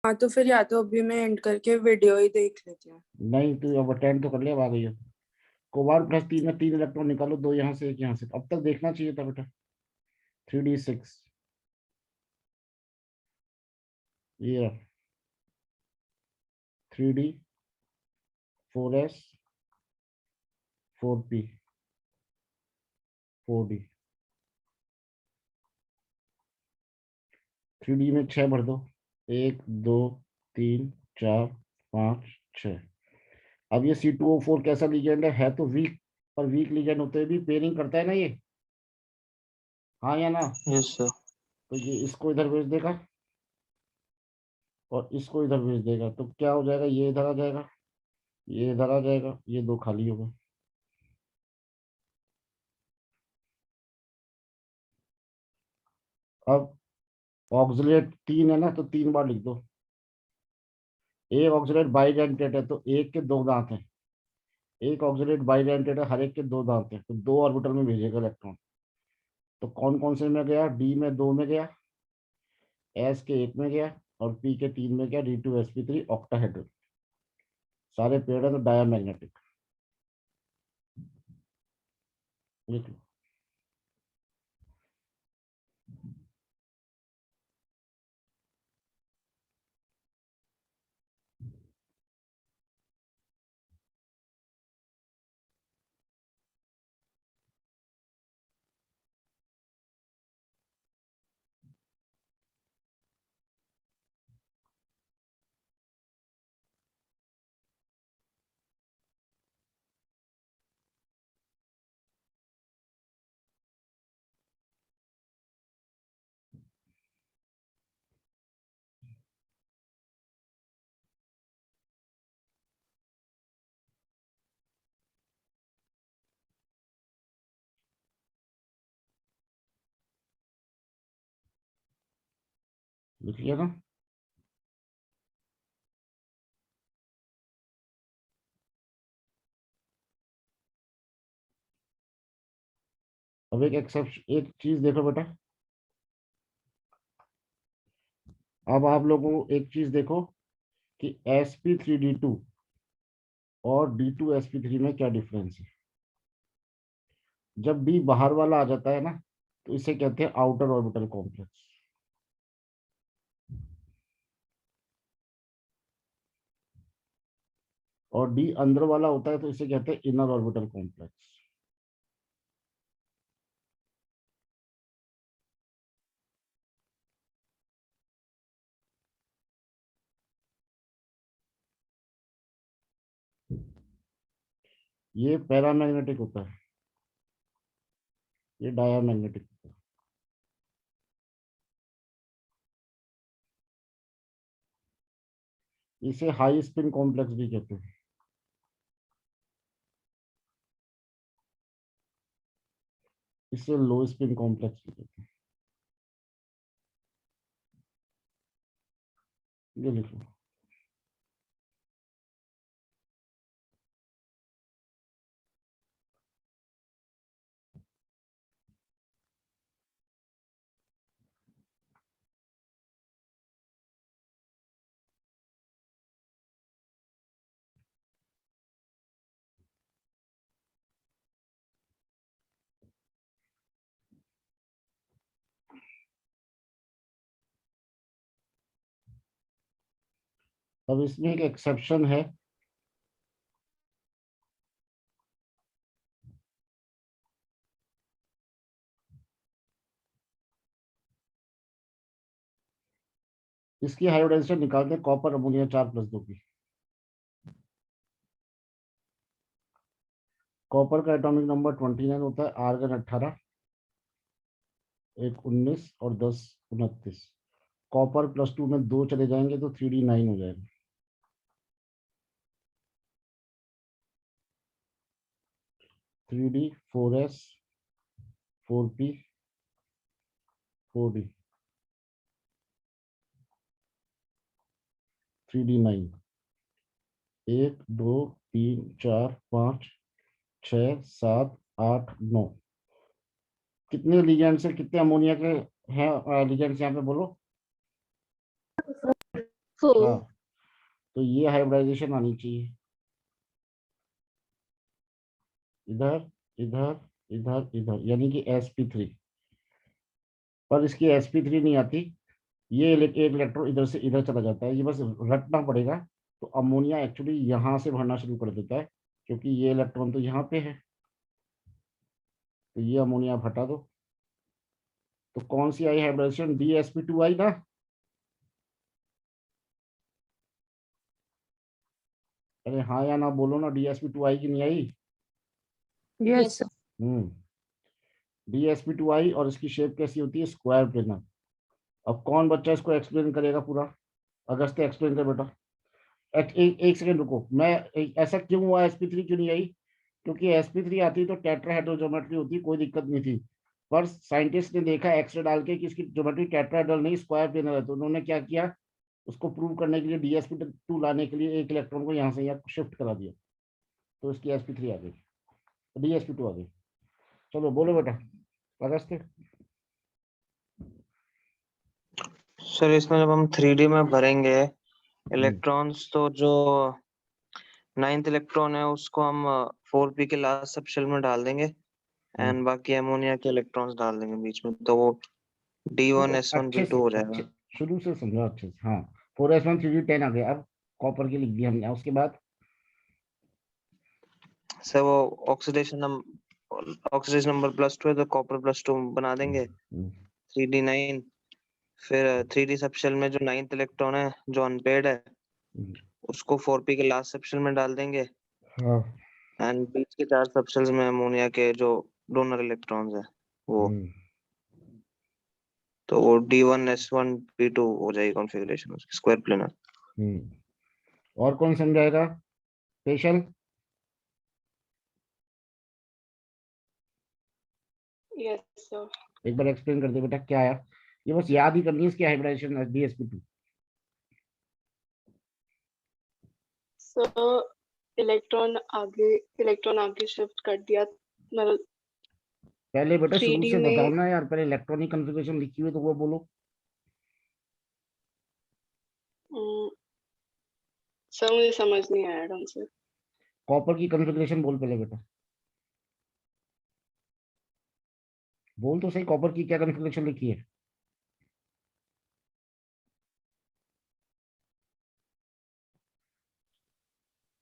हाँ तो फिर या तो अभी मैं एंड करके वीडियो ही देख लेती हूँ। नहीं, तू अब अटेंड तो कर ले, अब आ गई हो। कोबाल्ट प्लस 3 में 3 इलेक्ट्रॉन निकालो, 2 यहाँ से 1 यहाँ से, अब तक देखना चाहिए था बेटा। 3d6, ये 3d 4s 4p 4d। 3d में 6 भर दो, 1 2 3 4 5 6। अब ये C2O4 कैसा लिगेंड है तो वीक, पर वीक लिगेंड होते हुए भी पेयरिंग करता है ना ये, हाँ या ना? Yes sir. तो ये इसको इधर भेज देगा और इसको इधर भेज देगा, तो क्या हो जाएगा, ये इधर आ जाएगा, ये इधर आ जाएगा, ये 2 खाली होगा। अब ऑक्सिलेट 3 है ना, तो 3 बार लिख दो। एक ऑक्सिलेट बाइडेंटेट है तो एक के 2 दांत हैं, एक ऑक्सिलेट बाइडेंटेट है, हर एक के 2 दांत हैं, तो 2 ऑर्बिटल में भेजेगा इलेक्ट्रॉन। तो कौन कौन से में गया, डी में 2 में गया, एस के 1 में गया, और पी के 3 में गया, D2sp3 ऑक्टाहेड्रल। सारे पेड़ है तो डायामैग्नेटिक, लिख लो। लिख लिया ना? अब एक एक्सेप्शन, एक चीज देखो बेटा, अब आप लोगों को एक चीज देखो कि sp3d2 और D2sp3 में क्या डिफरेंस है। जब डी बाहर वाला आ जाता है ना, तो इसे कहते हैं आउटर ऑर्बिटल कॉम्प्लेक्स, और डी अंदर वाला होता है तो इसे कहते हैं इनर ऑर्बिटल कॉम्प्लेक्स। ये पैरामैग्नेटिक होता है, ये डायामैग्नेटिक होता है। इसे हाई स्पिन कॉम्प्लेक्स भी कहते हैं, इसे लो स्पिन कॉम्प्लेक्स भी कहते हैं। ये लिखो। अब इसमें एक एक्सेप्शन है, इसकी हाइड्रोडेंसिटी निकालते हैं कॉपर अमोनिया 4+2 की। कॉपर का एटॉमिक नंबर 29 होता है, आर्गन 18, एक 19 और 10 29। कॉपर +2 में 2 चले जाएंगे तो 3d9 हो जाएगा। 3d 4s 4p 4d 3d9, 1 2 3 4 5 6 7 8 9। कितने लिगेंड्स है, कितने अमोनिया के हैं लिगेंड्स यहाँ पे बोलो? फोर। हाँ, तो ये हाइब्रिडाइजेशन आनी चाहिए, इधर इधर इधर इधर, यानी कि sp3। पर इसकी sp3 नहीं आती, ये एक इलेक्ट्रॉन इधर से इधर चला जाता है, ये बस रटना पड़ेगा। तो अमोनिया एक्चुअली यहाँ से भरना शुरू कर देता है, क्योंकि ये इलेक्ट्रॉन तो यहाँ पे है, तो ये अमोनिया आप हटा दो। तो कौन सी आई हाइब्रिडेशन, DsP2 आई ना। अरे हाँ या ना बोलो ना, DsP2 आई कि नहीं आई। यस। हम्म, DsP2 आई, और इसकी शेप कैसी होती है, स्क्वायर प्लेनर। अब कौन बच्चा इसको एक्सप्लेन करेगा पूरा, अगस्त्य एक्सप्लेन कर बेटा। एक सेकंड रुको, ऐसा क्यों हुआ, sp3 क्यों नहीं आई, क्योंकि sp3 आती तो टेट्राहेड्रल ज्योमेट्री होती, कोई दिक्कत नहीं थी। पर साइंटिस्ट ने देखा एक्सरे डाल के कि इसकी ज्योमेट्री टेट्राहेड्रल नहीं स्क्वायर प्लेनर है, तो उन्होंने क्या किया, उसको प्रूव करने के लिए DsP2 लाने के लिए एक इलेक्ट्रॉन को यहाँ से यहाँ शिफ्ट करा दिया, तो इसकी sp3 आ गई, DsP2 आ गई। चलो बोलो बेटा, अगस्त्य। सर इसमें जब हम 3D में भरेंगे हम्म, इलेक्ट्रॉन्स, तो जो 9th इलेक्ट्रॉन है उसको हम 4p के लास्ट सब शेल में डाल देंगे, एंड बाकी अमोनिया के इलेक्ट्रॉन्स डाल देंगे बीच में, तो वो देखो अच्छे D1S1P2 से, हो अच्छे जाएगा। शुरू से समझो अच्छे से। हाँ, 4s1 3d10 आ गया, अब कॉपर की लिख दिया हमने, उसके बाद सर वो ऑक्सीडेशन नंबर +2 है, तो कॉपर +2 बना देंगे, हम्म, 3D9। फिर 3D सब शेल में जो 9th इलेक्ट्रॉन है जो अनपेड है, हम्म, उसको 4p के लास्ट सब शेल में डाल देंगे, हाँ, एंड बीच के 4 सब शेल्स में अमोनिया के जो डोनर इलेक्ट्रॉन्स है वो, हम्म, तो वो D1S1P2 हो जाएगी कॉन्फ़िगरेशन उसकी, स्क्वायर प्लेनर। हम्म। और कौन समझाएगा, स्पेशल। Yes sir. एक बार एक्सप्लेन कर दे बेटा क्या आया, ये बस याद ही करनी है इसकी हाइब्रिडाइजेशन DsP2। सर इलेक्ट्रॉन आगे शिफ्ट कर दिया, मतलब पहले बेटा थ्री शुरू डी से बताओ में। ना यार, पहले इलेक्ट्रॉनिक कॉन्फ़िगरेशन लिखी हुई है तो वो बोलो। सर मुझे समझ नहीं आया ढंग से। कॉपर की कॉन्फ़िगरेशन बोल पहले बेटा, बोल तो सही, कॉपर की क्या कॉन्फ़िगरेशन लिखी है।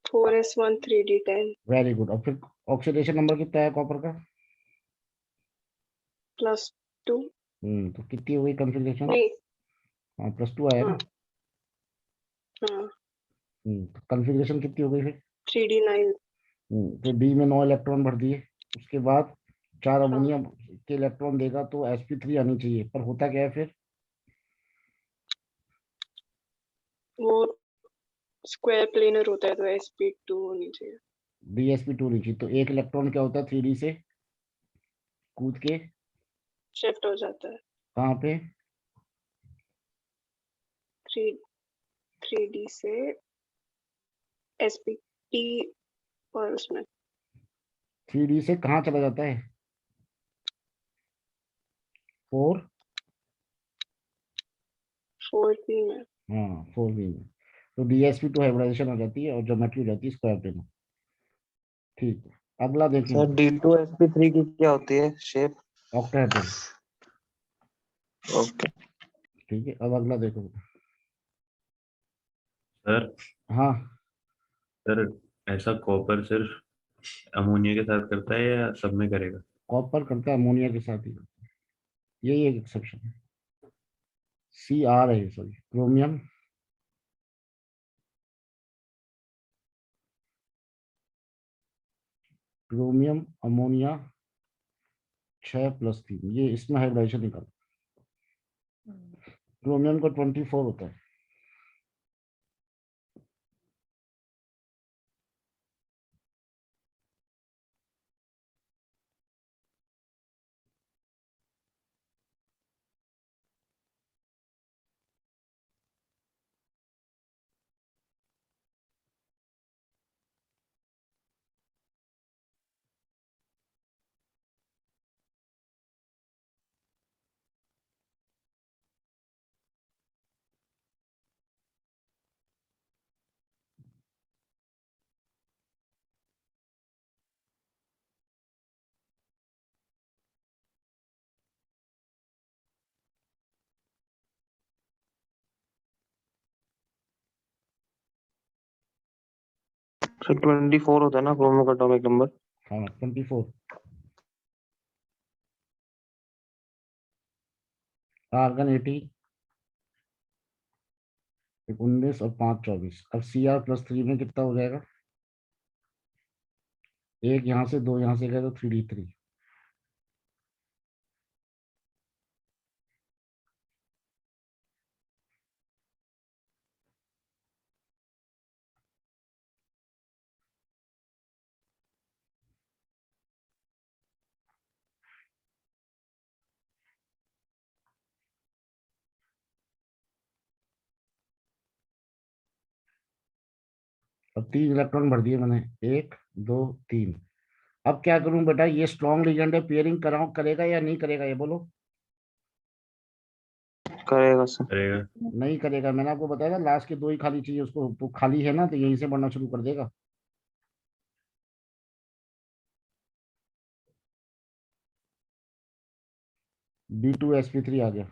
4s1 3d10 वेरी गुड, और फिर ऑक्सीडेशन नंबर कितना है कॉपर का। +2। तो कितनी हो गई कॉन्फ़िगरेशन। नहीं। हाँ, +2 आया ना। हाँ हाँ। तो कॉन्फ़िगरेशन कितनी हो गई फिर। 3d9। फिर डी में 9 इलेक्ट्रॉन भर दिए, उसके बाद 4 हाँ, अमोनियम के इलेक्ट्रॉन देगा, तो sp3 आनी चाहिए, पर होता क्या है फिर, वो स्क्वायर प्लेनर होता है तो sp2 होनी चाहिए। DsP2 नहीं चाहिए, तो एक इलेक्ट्रॉन क्या होता है 3D से कूद के शिफ्ट हो जाता है कहाँ पे, 3d से sp और उसमें 3D से कहाँ चला जाता है, 4। 4p में। हाँ, 4B में, तो DsP2 हाइब्रिडाइजेशन हो जाती है और ज्योमेट्री हो जाती है स्क्वायर प्लेन। ठीक है, अगला देखें। सर D2sp3 की क्या होती है शेप? ऑक्टाहेड्रल। ओके। ठीक है, अब अगला देखो। सर हाँ, सर ऐसा कॉपर सिर्फ अमोनिया के साथ करता है या सब में करेगा? कॉपर करता है अमोनिया के साथ ही, यही एक एक्सेप्शन है, Cr है, सॉरी, क्रोमियम, क्रोमियम अमोनिया 6+3, ये इसमें हाइब्रिडाइजेशन निकालो। क्रोमियम का 24 होता है। सर 24 होता है ना क्रोमो का एटॉमिक नंबर? हाँ 24। आर्गन 80, 19 और 5 24। अब Cr+3 में कितना हो जाएगा? एक यहाँ से, दो यहाँ से गए तो 3d3। अब 3 इलेक्ट्रॉन भर दिए मैंने, 1 2 3। अब क्या करूं बेटा, ये स्ट्रॉन्ग लिगेंड है, पेयरिंग कराऊं, करेगा या नहीं करेगा ये बोलो? करेगा सर। करेगा। नहीं करेगा, मैंने आपको बताया था लास्ट के 2 ही खाली चाहिए उसको, तो खाली है ना, तो यहीं से बढ़ना शुरू कर देगा। D2sp3 आ गया।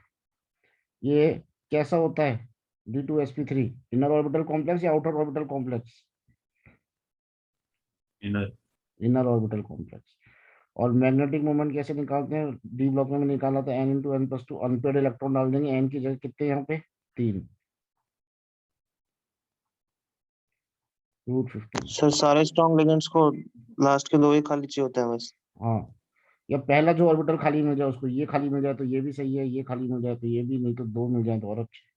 ये कैसा होता है D2sp3? इनर ऑर्बिटल कॉम्प्लेक्स या outer orbital complex? Inner. Inner orbital complex. और मैग्नेटिक मोमेंट कैसे निकालते हैं? डी ब्लॉक में निकाला था n×n+2, अनपेड इलेक्ट्रॉन डाल देंगे, n की जगह कितने यहाँ पे? 3 √50। सर सारे स्ट्रॉन्ग लिगेंड्स को लास्ट के 2 ही खाली चाहिए होते हैं बस। हाँ, या पहला जो ऑर्बिटल खाली मिल जाए उसको, ये खाली मिल जाए तो ये भी सही है, ये खाली मिल जाए तो ये भी, नहीं तो 2 मिल जाए तो और अच्छे।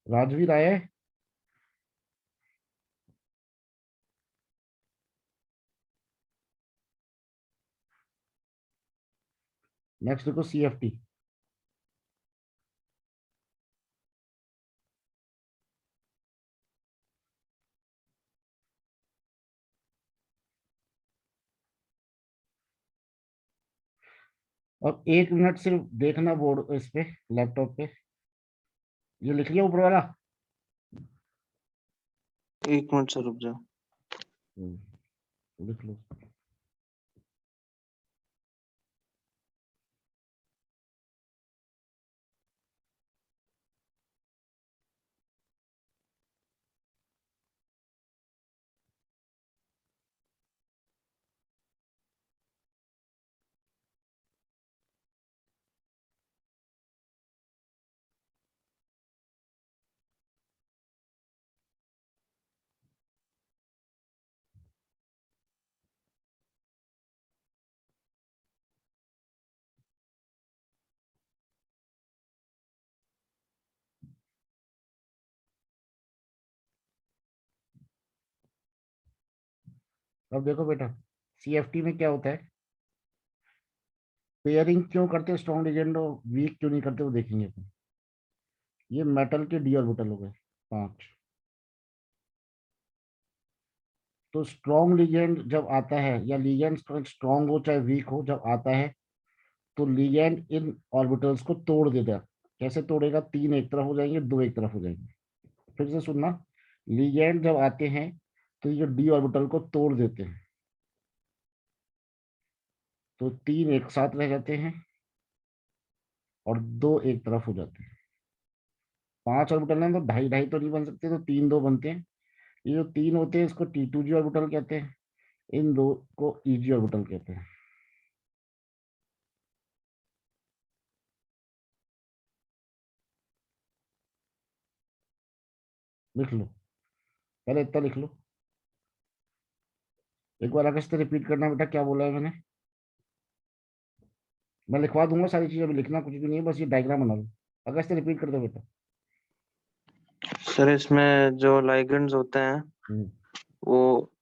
राजवीर आए? नेक्स्ट देखो CFT। और 1 मिनट सिर्फ देखना बोर्ड इस पे, लैपटॉप पे, ये लिख लिया ऊपर वाला? 1 मिनट सर रुक जाओ। लिख लो। अब देखो बेटा, CFT में क्या होता है, पेयरिंग क्यों करते हैं स्ट्रॉन्ग लिगेंड, वीक क्यों नहीं करते वो देखेंगे अपन। ये मेटल के d ऑर्बिटल हो गए 5। तो स्ट्रॉन्ग लिगेंड जब आता है, या लिगेंड स्ट्रॉन्ग हो चाहे वीक हो, जब आता है तो लिगेंड इन ऑर्बिटल्स को तोड़ देगा। कैसे तोड़ेगा? 3 एक तरफ हो जाएंगे, 2 एक तरफ हो जाएंगे। फिर से सुनना, लिगेंड जब आते हैं तो ये d ऑर्बिटल को तोड़ देते हैं, तो 3 एक साथ रह जाते हैं और 2 एक तरफ हो जाते हैं। 5 ऑर्बिटल है तो ढाई ढाई तो नहीं बन सकते, तो 3 2 बनते हैं। ये जो 3 होते हैं इसको T2g ऑर्बिटल कहते हैं, इन 2 को EG ऑर्बिटल कहते हैं। लिख लो, पहले इतना लिख लो। एक बार आगे से रिपीट करना बेटा, क्या बोला है मैंने? मैं लिखवा दूंगा सारी चीजें, अभी लिखना कुछ भी नहीं है, बस ये डायग्राम बना लो। आगे से रिपीट कर दो बेटा। सर इसमें जो लाइगेंड्स होते हैं हम्म, वो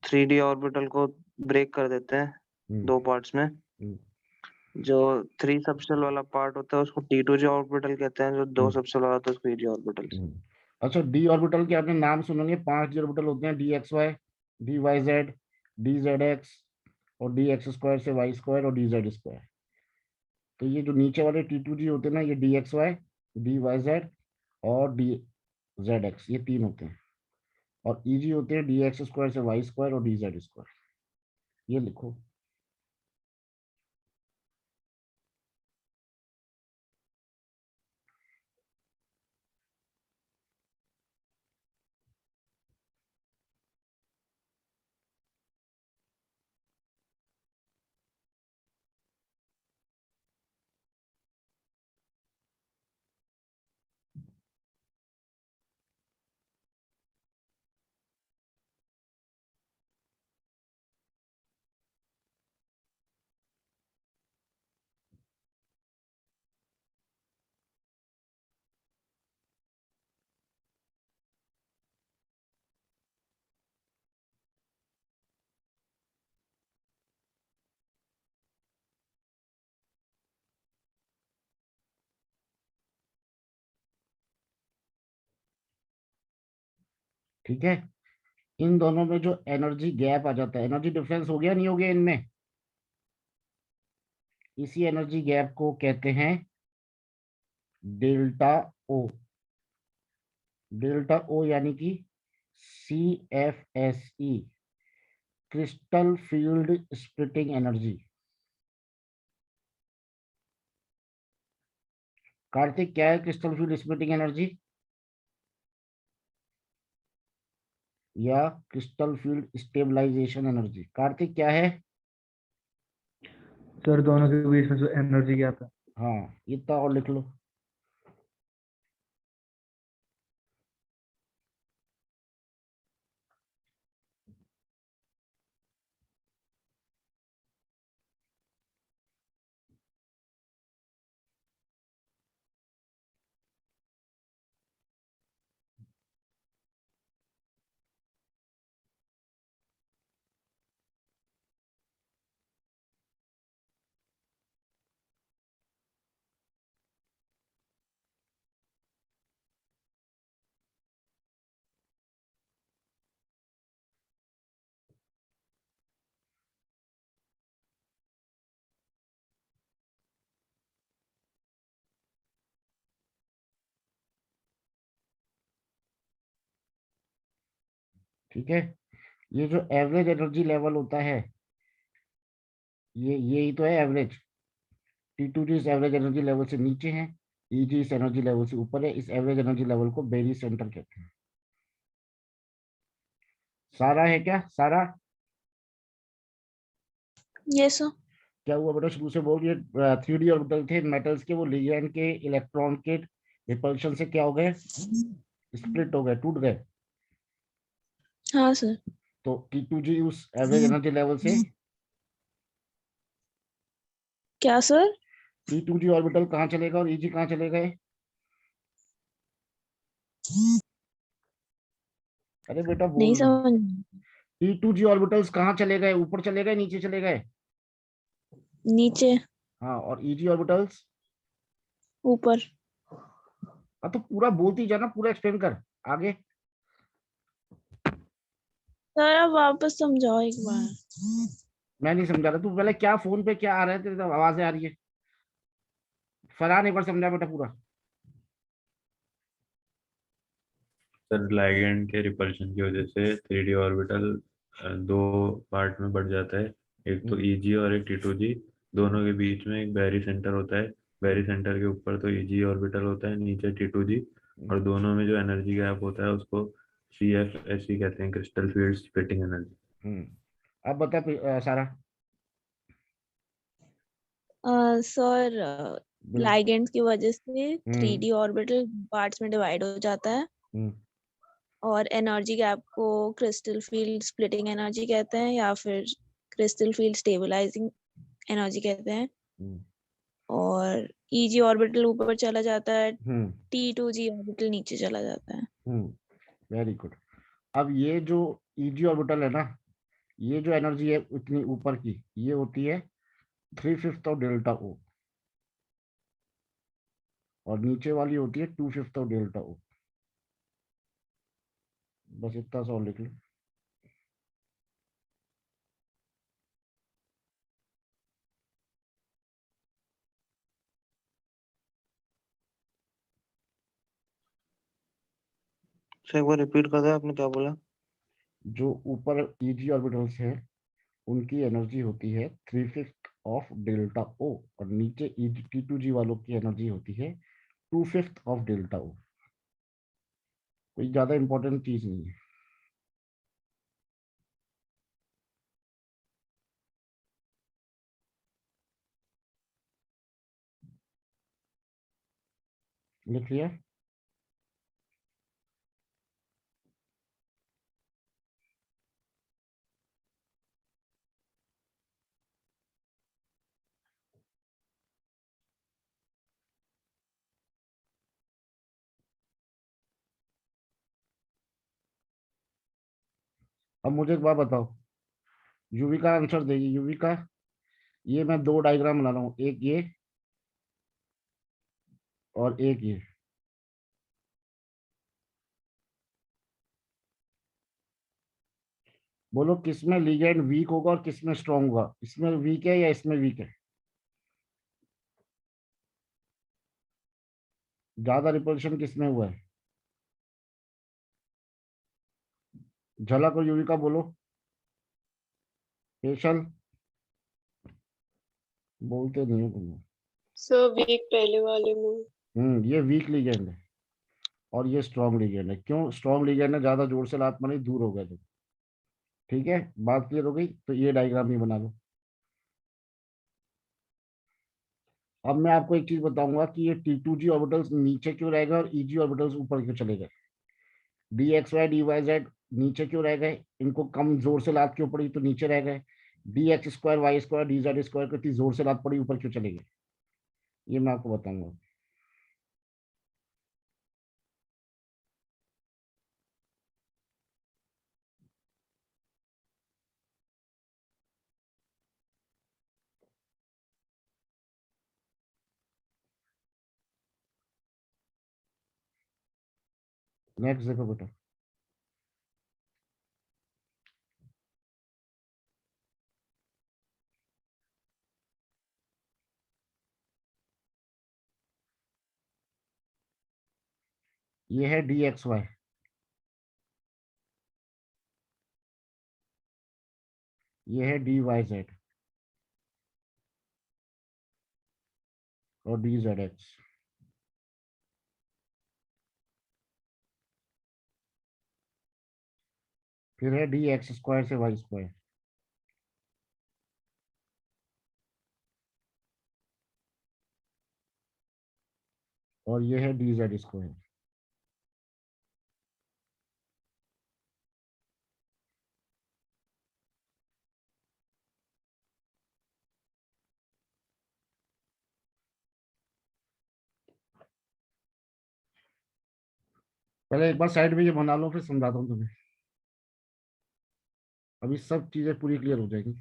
3D ऑर्बिटल को ब्रेक कर देते हैं हम्म, 2 पार्ट्स में। हम्म, जो 3 सबशेल वाला पार्ट होता है उसको T2G ऑर्बिटल कहते हैं, जो 2 सबशेल वाला होता है उसको EG ऑर्बिटल। अच्छा, डी ऑर्बिटल के आपने नाम सुनेंगे, 5 डी ऑर्बिटल होते हैं, DXY, DYZ, DZX और DX² से Y² और DZ²। तो ये जो नीचे वाले T2G होते हैं ना, ये DXY, DYZ और DZX, ये 3 होते हैं। और EG होते हैं DX² से Y² और DZ²। ये लिखो। ठीक है, इन दोनों में जो एनर्जी गैप आ जाता है, एनर्जी डिफरेंस हो गया नहीं हो गया इनमें, इसी एनर्जी गैप को कहते हैं डेल्टा ओ। डेल्टा ओ यानी कि CFSE, crystal field splitting energy. Kartik, क्या है क्रिस्टल फील्ड स्प्लिटिंग एनर्जी या crystal field stabilization energy? Kartik क्या है? सर दोनों के बीच में जो एनर्जी गैप है। हाँ, इतना और लिख लो। ठीक है, ये जो एवरेज एनर्जी लेवल होता है, ये यही तो है एवरेज। T2G इस एवरेज एनर्जी लेवल से नीचे है, EG इस एनर्जी लेवल से ऊपर है। इस एवरेज एनर्जी लेवल को बेरी सेंटर कहते हैं। सारा है क्या? सारा यस सर। क्या हुआ बेटा? शुरू से बोल, ये 3D ऑर्बिटल थे मेटल्स के, वो लिगैंड के इलेक्ट्रॉन के रिपल्शन से क्या हो गए? स्प्लिट हो गए, टूट गए। हाँ सर। तो T2G उस एवरेज एनर्जी लेवल से, क्या सर? T2G ऑर्बिटल कहाँ चले गए और EG कहाँ चले गए? अरे बेटा नहीं बोल, समझ। T2G ऑर्बिटल्स कहाँ चले गए? ऊपर चले गए, नीचे चले गए? नीचे। हाँ, और EG ऑर्बिटल्स ऊपर। तो पूरा बोलती जाना, पूरा एक्सप्लेन कर आगे। सर अब वापस समझाओ एक बार। मैं नहीं समझा रहा, तू पहले क्या फोन पे क्या आ रहा है, तेरी तो आवाजें आ रही है। फरहान एक बार समझा बेटा पूरा। सर लाइगैंड के रिपल्शन की वजह से 3D ऑर्बिटल दो पार्ट में बढ़ जाता है, एक तो EG और एक T2G। दोनों के बीच में एक बैरी सेंटर होता है, बैरी सेंटर के ऊपर तो EG ऑर्बिटल होता है, नीचे T2G। और दोनों में जो एनर्जी गैप होता है उसको CFSE कहते हैं, क्रिस्टल फील्ड स्प्लिटिंग एनर्जी। अब बता सारा। सर बोल। लाइगेंड्स की वजह से 3D ऑर्बिटल पार्ट्स में डिवाइड हो जाता है हम्म, और एनर्जी गैप को क्रिस्टल फील्ड स्प्लिटिंग एनर्जी कहते हैं या फिर क्रिस्टल फील्ड स्टेबलाइजिंग एनर्जी कहते हैं। हम्म, और EG ऑर्बिटल ऊपर चला जाता है, हम्म, T2G ऑर्बिटल नीचे चला जाता है। Very good. अब ये जो EG ऑर्बिटल है ना, ये जो एनर्जी है इतनी ऊपर की, ये होती है 3/5 ऑफ डेल्टा ओ, और नीचे वाली होती है 2/5 ऑफ डेल्टा ओ। बस इतना सा और लिख लो। सर एक बार रिपीट कर दो, आपने क्या बोला? जो ऊपर ईजी ऑर्बिटल्स है उनकी एनर्जी होती है 3/5 ऑफ डेल्टा ओ, और नीचे T2G वालों की एनर्जी होती है 2/5 ऑफ डेल्टा ओ। कोई ज्यादा इंपॉर्टेंट चीज नहीं है। लिख लिया? अब मुझे एक बात बताओ, युविका आंसर देगी। युविका, ये मैं दो डायग्राम बना रहा हूँ, एक ये और एक ये। बोलो किसमें लिगेंड वीक होगा और किसमें स्ट्रांग होगा? इसमें वीक है या इसमें वीक है? ज्यादा रिपल्शन किसमें हुआ है? झलक और युविका बोलो। स्पेशल बोलते नहीं हो तुम। सर वीक पहले वाले में। ये वीक लिगेंड है और ये स्ट्रांग लिगेंड है। क्यों स्ट्रांग लिगेंड है? ज्यादा जोर से लात मारी, दूर हो गए तुम। ठीक है, बात क्लियर हो गई? तो ये डायग्राम ही बना लो। अब मैं आपको एक चीज बताऊंगा कि ये T2G ऑर्बिटल्स नीचे क्यों रह गए और EG ऑर्बिटल्स ऊपर क्यों चले गए। DXY DYZ नीचे क्यों रह गए? इनको कम जोर से लात क्यों पड़ी तो नीचे रह गए। DX² Y² DZ² को इतनी जोर से लात पड़ी, ऊपर क्यों चले गए? ये मैं आपको बताऊंगा। नेक्स्ट देखो बेटा, ये है DXY, ये है DYZ और DZX। फिर है DX² से Y², और ये है DZ²। पहले एक बार साइड में ये बना लो, फिर समझाता हूँ तुम्हें। अभी सब चीजें पूरी क्लियर हो जाएगी।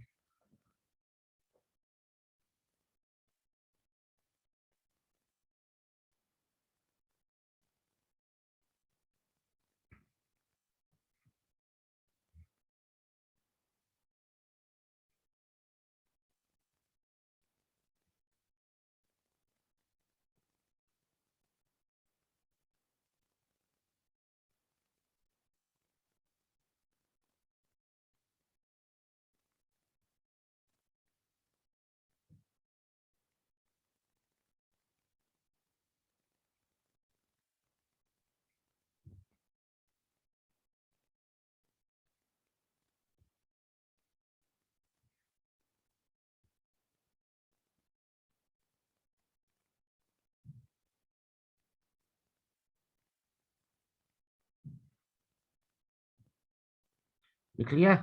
लिख लिया?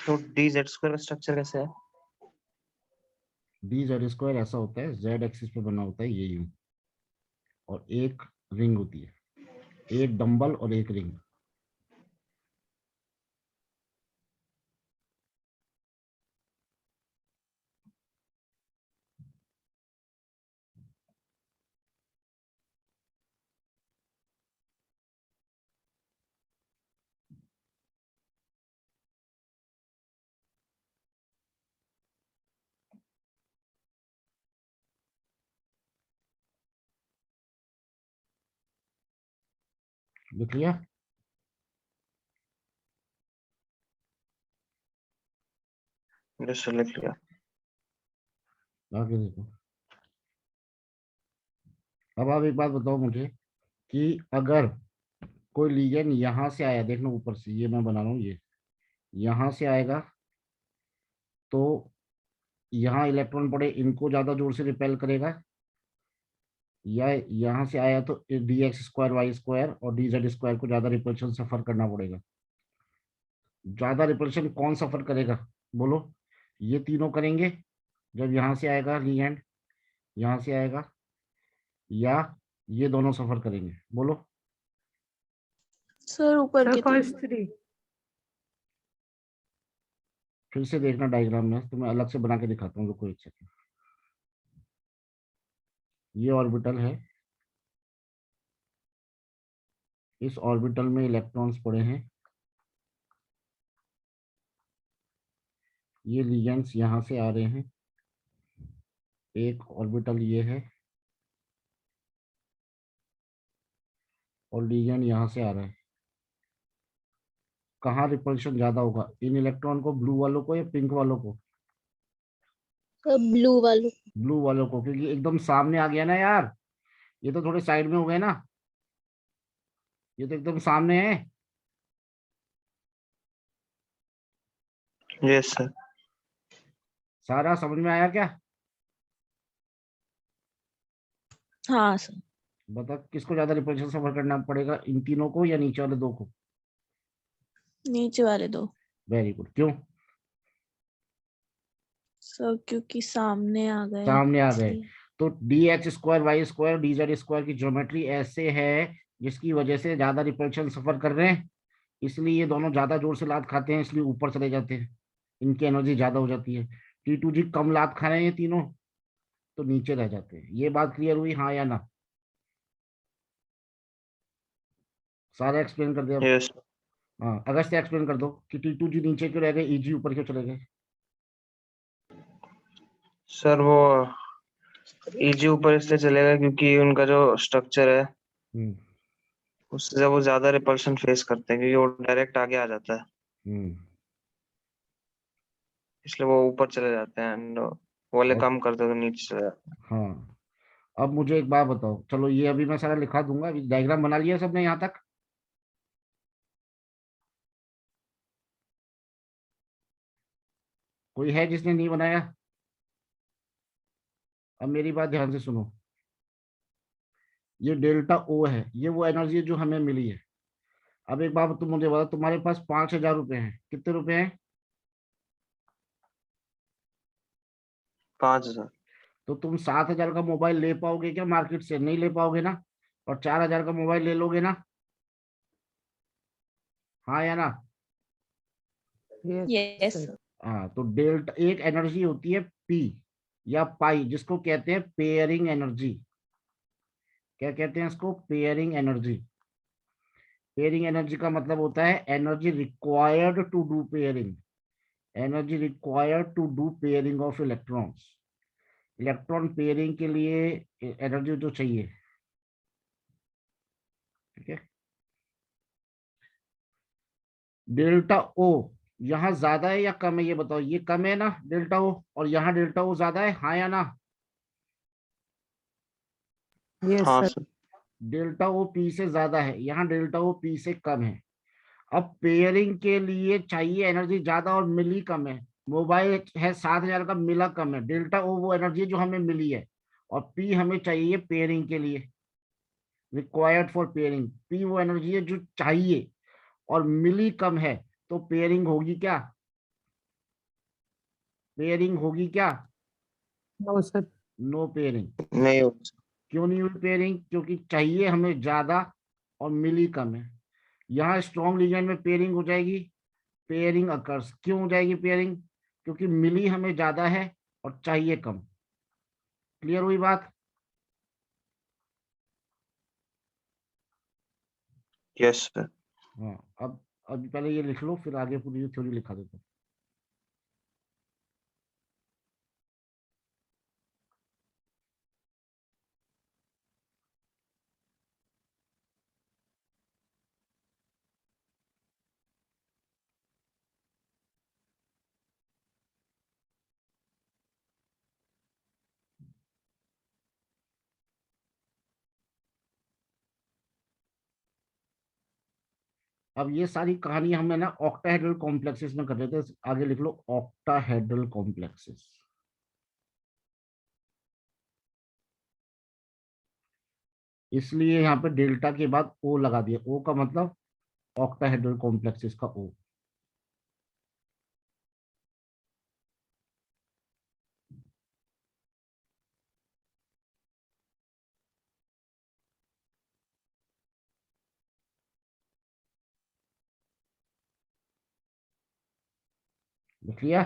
तो DZ² का स्ट्रक्चर कैसे है? DZ² ऐसा होता है, Z एक्सिस पे बना होता है ये यूं, और एक रिंग होती है, एक डंबल और एक रिंग। लिख लिया? यस सर, लिख लिया। आगे देखो। अब आप एक बात बताओ मुझे कि अगर कोई लिगेंड यहां से आया, देखना ऊपर से, ये मैं बना रहा हूँ, ये यहां से आएगा तो यहाँ इलेक्ट्रॉन पड़े, इनको ज्यादा जोर से रिपेल करेगा, या यहाँ से आया तो D X square Y square और डी जेड स्क्वायर को ज्यादा रिपल्शन सफर करना पड़ेगा? ज्यादा रिपल्शन कौन सफर करेगा बोलो? ये तीनों करेंगे जब यहाँ से आएगा लिगेंड, यहाँ से आएगा, या ये दोनों सफर करेंगे? बोलो। सर ऊपर सर के फर्स्ट तीन। 3। फिर से देखना डायग्राम में, तो मैं अलग से बना के दिखाता हूँ, रुको एक सेकंड। ये ऑर्बिटल है, इस ऑर्बिटल में इलेक्ट्रॉन्स पड़े हैं, ये लिगेंड्स यहाँ से आ रहे हैं, एक ऑर्बिटल ये है और लिगेंड यहाँ से आ रहा है। कहाँ रिपल्शन ज्यादा होगा, इन इलेक्ट्रॉन को, ब्लू वालों को या पिंक वालों को? ब्लू वालों। ब्लू वालों को, क्योंकि एकदम सामने आ गया ना यार, ये तो थोड़े साइड में हो गए ना, ये तो एकदम सामने है। Yes sir. सारा समझ में आया क्या? हाँ सर। बता किसको ज्यादा रिपल्शन सफर करना पड़ेगा, इन तीनों को या नीचे वाले दो को? नीचे वाले दो। Very good. क्यों? सर क्योंकि सामने आ गए सामने आ गए इसलिए। तो D H square Y square D Z square की ज्योमेट्री ऐसे है जिसकी वजह से ज्यादा रिपल्शन सफर कर रहे हैं, इसलिए ये दोनों ज्यादा जोर से लात खाते हैं, इसलिए ऊपर चले जाते हैं, इनकी एनर्जी ज्यादा हो जाती है। टी टू जी कम लात खा रहे हैं ये तीनों, तो नीचे रह जाते हैं। ये बात क्लियर हुई, हाँ या ना? सारा एक्सप्लेन कर दिया? यस हाँ, अगस्त से एक्सप्लेन कर दो कि टी टू जी नीचे क्यों रह गए, ईजी ऊपर क्यों चले गए? सर, वो ईजी ऊपर इसलिए चलेगा क्योंकि उनका जो स्ट्रक्चर है हम्म उससे जब वो ज्यादा रिपल्शन फेस करते हैं, क्योंकि वो डायरेक्ट आगे आ जाता है, हम्म। इसलिए वो ऊपर चले जाते हैं, एंड वो वाले और कम करते हैं तो नीचे चले जाते हैं। हाँ, अब मुझे एक बात बताओ, चलो ये अभी मैं सारा लिखा दूंगा, अभी डायग्राम बना लिया सबने यहाँ तक? कोई है जिसने नहीं बनाया? अब मेरी बात ध्यान से सुनो, ये डेल्टा ओ है, ये वो एनर्जी है जो हमें मिली है। अब एक बात तुम मुझे बताओ, तुम्हारे पास 5,000 रुपए हैं, कितने रुपए हैं? 5,000। तो तुम 7,000 का मोबाइल ले पाओगे क्या मार्केट से? नहीं ले पाओगे ना? और 4,000 का मोबाइल ले लोगे ना? हाँ या ना? Yes sir. सर। हाँ, तो डेल्टा एक एनर्जी होती है पी या पाई, जिसको कहते हैं पेयरिंग एनर्जी। क्या कहते हैं इसको? Pairing energy. पेयरिंग एनर्जी का मतलब होता है energy required to do pairing, energy required to do pairing of electrons. Electron pairing के लिए एनर्जी जो चाहिए, ठीक है? डेल्टा ओ यहाँ ज्यादा है या कम है, ये बताओ। ये कम है ना डेल्टा ओ, और यहाँ डेल्टा ओ ज्यादा है, हाँ या ना? यस हाँ sir. Sir. Delta O P से ज्यादा है, यहाँ डेल्टा ओ पी से कम है। अब पेयरिंग के लिए चाहिए एनर्जी ज्यादा और मिली कम है। मोबाइल है 7,000 का, मिला कम है। डेल्टा ओ वो एनर्जी जो हमें मिली है, और पी हमें चाहिए पेयरिंग के लिए, रिक्वायर्ड फॉर पेयरिंग। पी वो एनर्जी है जो चाहिए और मिली कम है, तो पेयरिंग होगी क्या? पेयरिंग होगी क्या? No sir. No pairing. नहीं होगा। क्यों नहीं हुई पेयरिंग? क्योंकि चाहिए हमें ज्यादा और मिली कम है। यहाँ स्ट्रॉन्ग लिगेंड में पेयरिंग हो जाएगी, पेयरिंग अकर्स। क्यों हो जाएगी पेयरिंग? क्योंकि मिली हमें ज्यादा है और चाहिए कम। क्लियर हुई बात? Yes sir. हाँ, अब पहले ये लिख लो, फिर आगे पूरी थ्योरी लिखा देता हूँ। अब ये सारी कहानी हमें ना ऑक्टाहेड्रल कॉम्प्लेक्सेस में कर रहे थे, आगे लिख लो ऑक्टाहेड्रल कॉम्प्लेक्सेस। इसलिए यहाँ पे डेल्टा के बाद ओ लगा दिया, ओ का मतलब ऑक्टाहेड्रल कॉम्प्लेक्सेस का ओ। लिख लिया?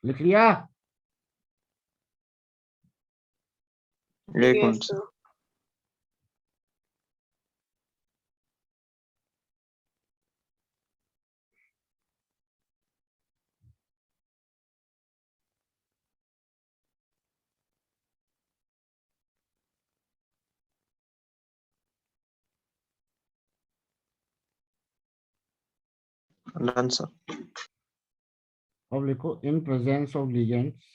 लिख लिया? एक Yes, minute sir. Done sir. अब लिखो in presence of ligands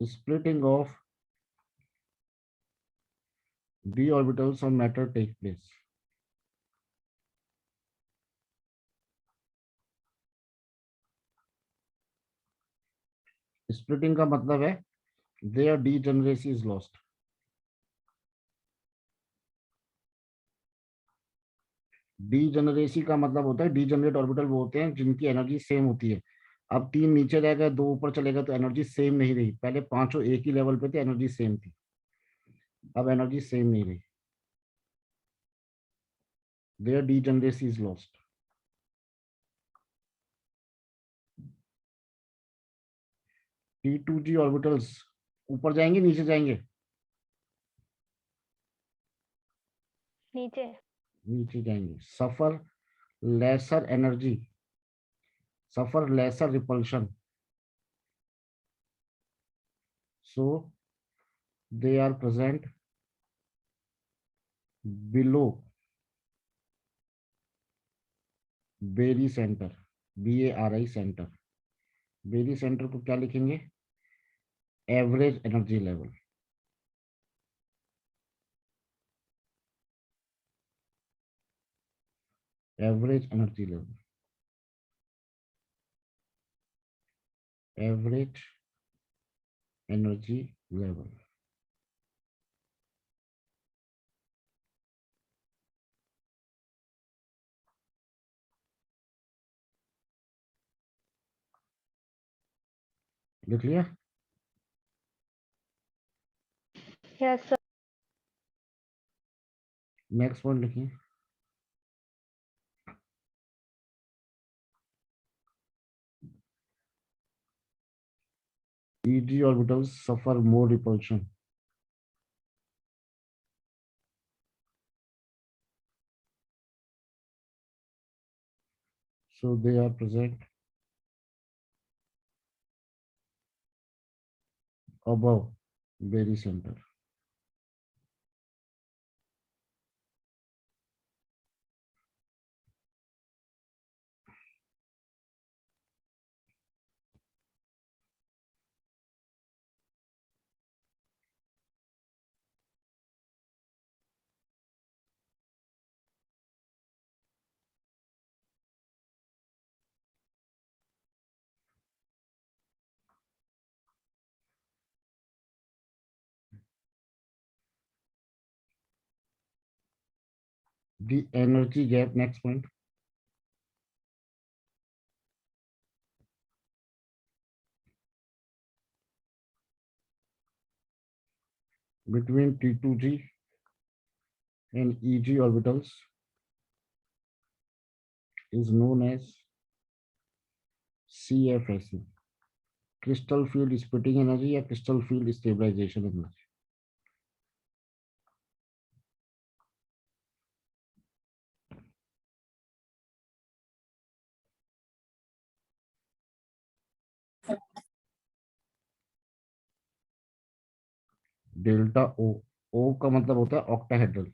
splitting of d orbitals of matter take place. Splitting का मतलब है their degeneracy is lost. Degeneracy का मतलब होता है, डीजेनरेट ऑर्बिटल वो होते हैं जिनकी एनर्जी सेम होती है। अब 3 नीचे रह गए, 2 ऊपर चले गए तो एनर्जी सेम नहीं रही। पहले पांचों एक ही लेवल पे थे, एनर्जी सेम थी, अब एनर्जी सेम नहीं रही, there degeneracy is lost. T2G orbitals ऊपर जाएंगे नीचे जाएंगे? नीचे। नीचे जाएंगे। Suffer lesser energy, suffer lesser repulsion, so they are present below barycentre, BARI centre. Barycentre को क्या लिखेंगे? Average energy level. Average energy level, average energy level. लिख लिया? Yes sir. नेक्स्ट पॉइंट लिखिए। EG orbitals suffer more repulsion, so they are present above Berry center. The energy gap, next point, between T2G and EG orbitals is known as CFSE, crystal field splitting energy या crystal field stabilization energy। Delta O, O का मतलब होता है octahedral.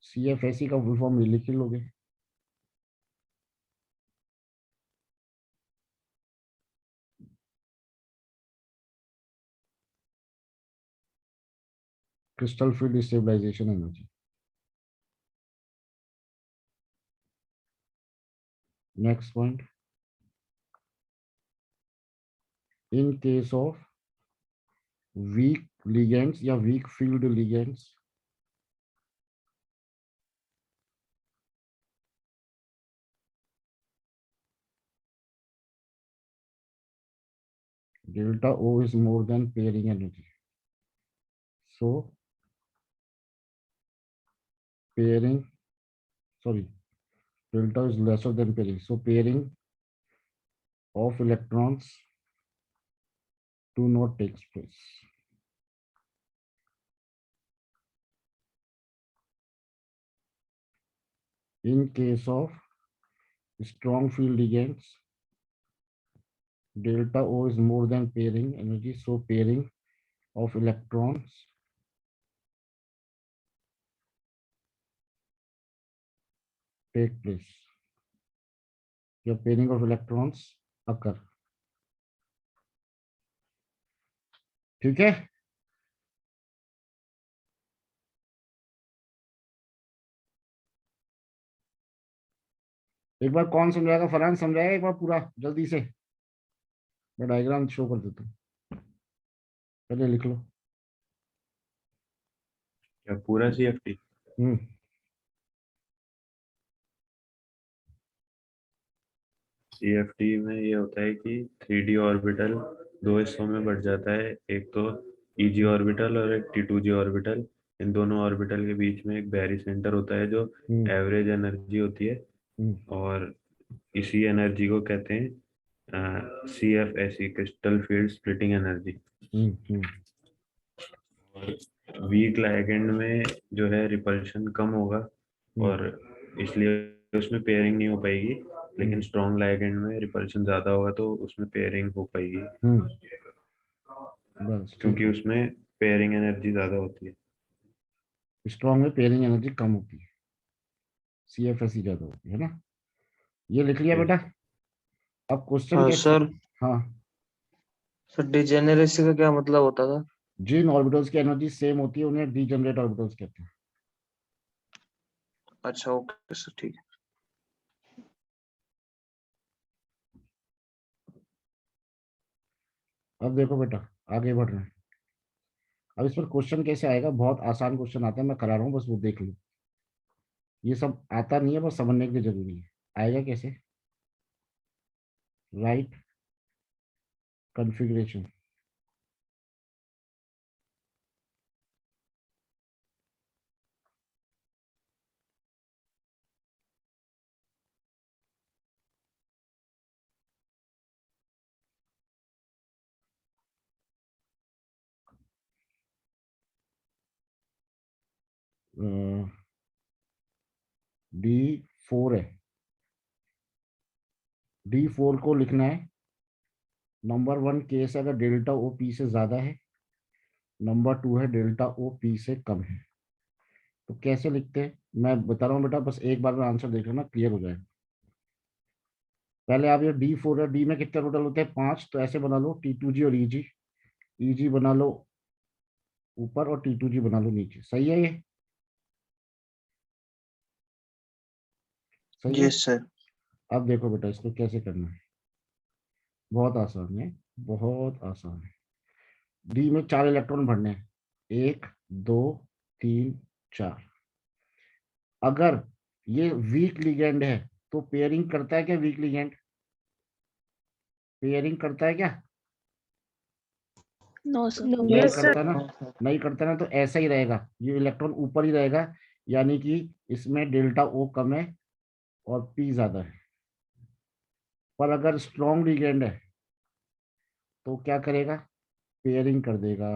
CFSE का full form लिख ही लोगे। Crystal field stabilization energy. Next point, in case of weak ligands या weak field ligands, delta O is more than pairing energy, so pairing, sorry, delta is lesser than pairing, so pairing of electrons do not take place. In case of strong field ligands, delta O is more than pairing energy, so pairing of electrons take place. Your pairing of electrons occur. ठीक है? एक बार कौन समझाएगा? फरहान समझाएगा एक बार पूरा जल्दी से। मैं diagram show कर देता हूँ, पहले लिख लो। क्या पूरा CFT? CFT में ये होता है कि 3D ऑर्बिटल दो हिस्सों में बढ़ जाता है, एक तो EG ऑर्बिटल और एक T2G ऑर्बिटल। इन दोनों ऑर्बिटल के बीच में एक बैरी सेंटर होता है जो एवरेज एनर्जी होती है, और इसी एनर्जी को कहते हैं CFSE, crystal field splitting energy. Weak ligand में जो है रिपल्शन कम होगा और इसलिए उसमें पेयरिंग नहीं हो पाएगी, लेकिन स्ट्रॉन्ग लाइगेंड में रिपल्शन ज्यादा होगा तो उसमें पेयरिंग हो पाएगी, बस क्योंकि उसमें पेयरिंग एनर्जी ज्यादा होती है। स्ट्रॉन्ग में पेयरिंग एनर्जी कम होती है, CFSE ज्यादा होती है ना। ये लिख लिया बेटा। अब क्वेश्चन कैसे? सर हाँ, सर डिजेनेरेसी का क्या मतलब होता था? जिन ऑर्बिटल्स की एनर्जी सेम होती है उन्हें डीजेनरेट ऑर्बिटल्स कहते हैं। अच्छा ओके सर, ठीक है। अब देखो बेटा, आगे बढ़ रहे हैं। अब इस पर क्वेश्चन कैसे आएगा? बहुत आसान क्वेश्चन आता है, मैं करा रहा हूँ, बस वो देख लो। ये सब आता नहीं है, बस समझने के लिए जरूरी है। आएगा कैसे? राइट कॉन्फ़िगरेशन, D4 है। D4 को लिखना है, नंबर 1 केस अगर डेल्टा ओ पी से ज्यादा है, नंबर 2 है डेल्टा ओ पी से कम है। तो कैसे लिखते हैं मैं बता रहा हूँ बेटा, बस एक बार में आंसर देख लेना, क्लियर हो जाएगा। पहले आप ये D4 है, डी में कितने ऑर्बिटल होते हैं? 5, तो ऐसे बना लो T2G और EG बना लो ऊपर और T2G बना लो नीचे। सही है ये? सही है? Yes sir. अब देखो बेटा इसको कैसे करना है, बहुत आसान है, बहुत आसान है। डी में 4 इलेक्ट्रॉन भरने हैं, 1 2 3 4। अगर ये वीक लिगेंड है तो पेयरिंग करता है क्या? वीक लिगेंड पेयरिंग करता है क्या? No sir. नहीं करता ना, नहीं करता ना, तो ऐसा ही रहेगा, ये इलेक्ट्रॉन ऊपर ही रहेगा, यानी कि इसमें डेल्टा ओ कम है और पी ज्यादा है। पर अगर स्ट्रॉन्ग लिगेंड है तो क्या करेगा? पेयरिंग कर देगा।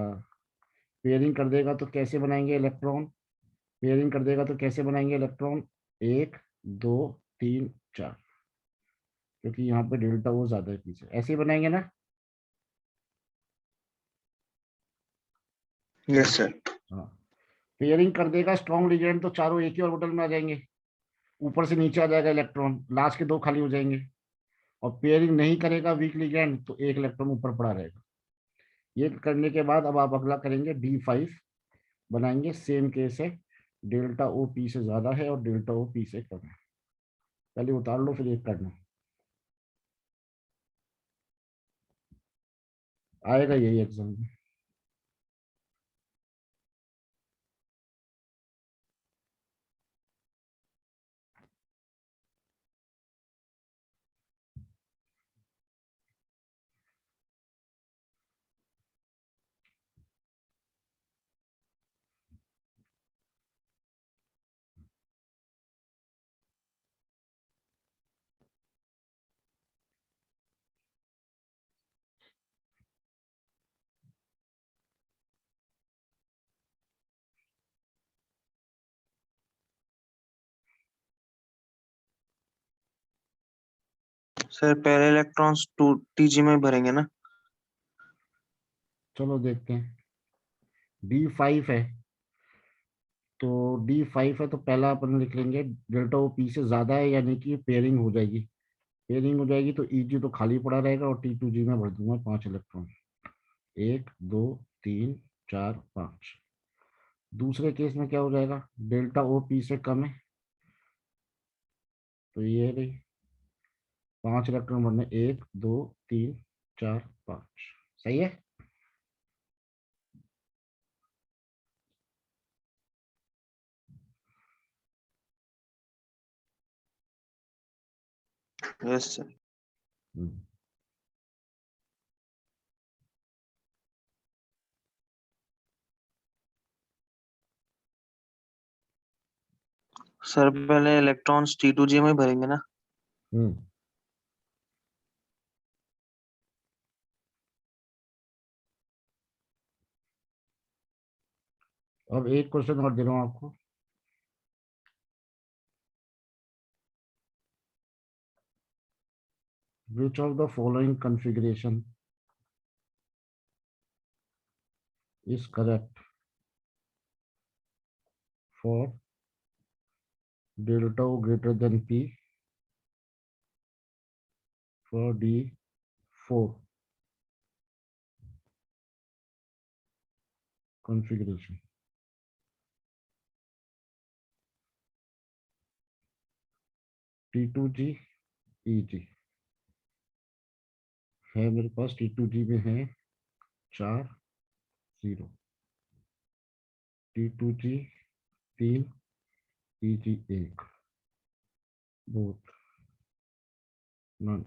पेयरिंग कर देगा तो कैसे बनाएंगे इलेक्ट्रॉन? पेयरिंग कर देगा तो कैसे बनाएंगे इलेक्ट्रॉन? 1 2 3 4, क्योंकि यहाँ पे डेल्टा ओ ज्यादा है पीछे, ऐसे ही बनाएंगे ना। Yes sir. हाँ, पेयरिंग कर देगा स्ट्रॉन्ग लिगेंड तो चारों एक ही ऑर्बिटल में आ जाएंगे, ऊपर से नीचे आ जाएगा इलेक्ट्रॉन, लास्ट के 2 खाली हो जाएंगे। और पेयरिंग नहीं करेगा वीक लिगेंड तो 1 इलेक्ट्रॉन ऊपर पड़ा रहेगा। ये करने के बाद अब आप अगला करेंगे D5 बनाएंगे। सेम केस है, डेल्टा ओ पी से ज्यादा है और डेल्टा ओ पी से कम है। पहले उतार लो फिर एक करना, आएगा यही एग्जाम में। सर पहले इलेक्ट्रॉन्स 2 TG में भरेंगे ना? चलो देखते हैं। D5 है तो D5 है तो पहला अपन लिख लेंगे डेल्टा ओ पी से ज्यादा है, यानी कि पेयरिंग हो जाएगी। पेयरिंग हो जाएगी तो EG तो खाली पड़ा रहेगा और T2G में भर दूंगा 5 इलेक्ट्रॉन। 1 2 3 4 5। दूसरे केस में क्या हो जाएगा, डेल्टा ओ पी से कम है तो ये रही 5 इलेक्ट्रॉन भरने, 1 2 3 4 5। सही है। Yes sir. सर पहले इलेक्ट्रॉन्स T2G में भरेंगे ना? हम्म। अब एक क्वेश्चन और दे रहा हूं आपको। Which of the following configuration is correct for delta O greater than P for D4 configuration? T2G EG है मेरे पास, T2G में है 4 0, T2G 3, EG 1, both none।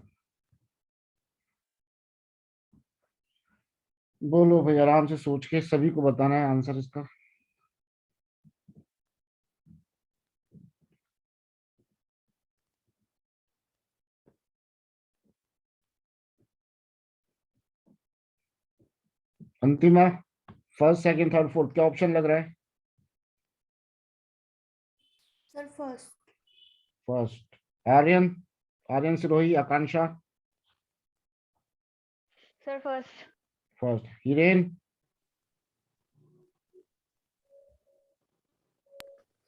बोलो भाई, आराम से सोच के सभी को बताना है आंसर इसका। Antima, first second third fourth क्या ऑप्शन लग रहा है? Sir first. First. Aryan, Aryan Sirohi, Akanksha? Sir first. First. Hiren?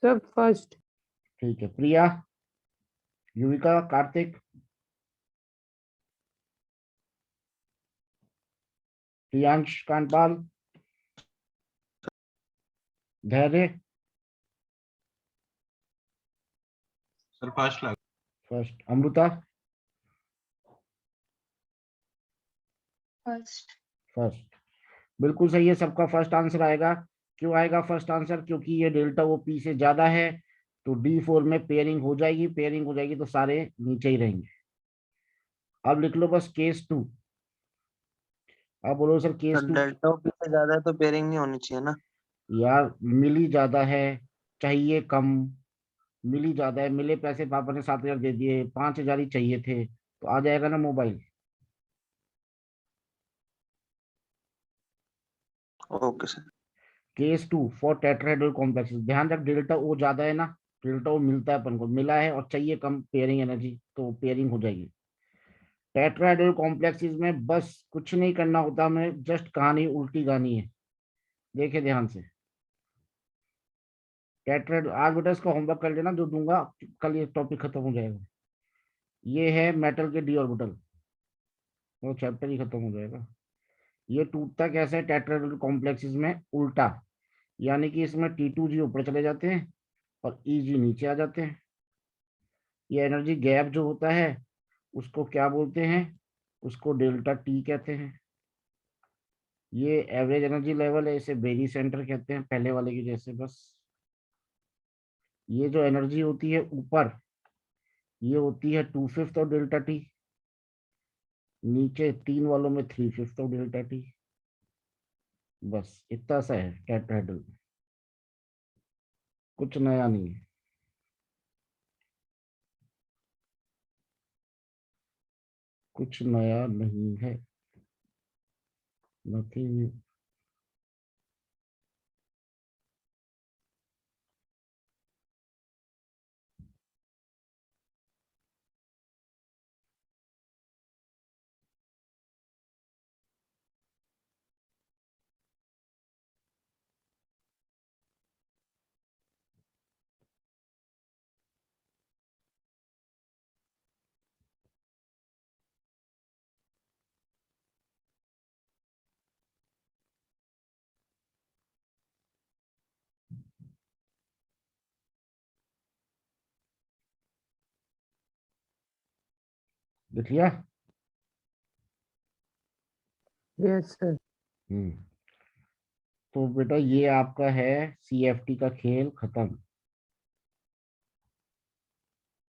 Sir first. ठीक है। प्रिया, युविका, कार्तिक? प्रियांश कांडपाल? धैर्य? सर फर्स्ट लग। फर्स्ट। अमृता? फर्स्ट। फर्स्ट। बिल्कुल सही है, सबका फर्स्ट आंसर आएगा। क्यों आएगा फर्स्ट आंसर? क्योंकि ये डेल्टा वो पी से ज्यादा है तो D4 में पेयरिंग हो जाएगी, पेयरिंग हो जाएगी तो सारे नीचे ही रहेंगे। अब लिख लो बस केस 2। अब बोलो sir case sir 2। Delta O P से ज्यादा है तो पेयरिंग नहीं होनी चाहिए ना? यार मिली ज्यादा है, चाहिए कम। मिली ज्यादा है, मिले पैसे पापा ने 7,000 दे दिए, 5,000 ही चाहिए थे तो आ जाएगा ना mobile. Okay sir. Case 2 for tetrahedral complexes. ध्यान रख डेल्टा ओ ज्यादा है ना, डेल्टा ओ मिलता है अपन को, मिला है और चाहिए कम पेयरिंग एनर्जी तो पेयरिंग हो जाएगी। टेट्राहेड्रल कॉम्प्लेक्सेस में बस कुछ नहीं करना होता, हमें जस्ट कहानी उल्टी गानी है। देखिए ध्यान से, टेट्राहेड आज बेटा इसका होमवर्क कर लेना, जो दूंगा कल ये टॉपिक खत्म हो जाएगा। ये है मेटल के डी ऑर्बिटल, वो चैप्टर ही खत्म हो जाएगा। ये टूटता कैसे है टेट्राहेड्रल कॉम्प्लेक्सेस में? उल्टा, यानी कि इसमें T2G ऊपर चले जाते हैं और EG नीचे आ जाते हैं। ये एनर्जी गैप जो होता है उसको क्या बोलते हैं? उसको डेल्टा टी कहते हैं। ये एवरेज एनर्जी लेवल है, इसे बेरी सेंटर कहते हैं, पहले वाले की जैसे बस। ये जो एनर्जी होती है ऊपर, ये होती है 2/5 ऑफ डेल्टा टी, नीचे 3 वालों में 3/5 ऑफ डेल्टा टी। बस इतना सा है टेट्राहेड्रल, कुछ नया नहीं है। कुछ नया नहीं है, नथिंग। देख लिया? Yes, sir. तो बेटा ये आपका है CFT का खेल खत्म।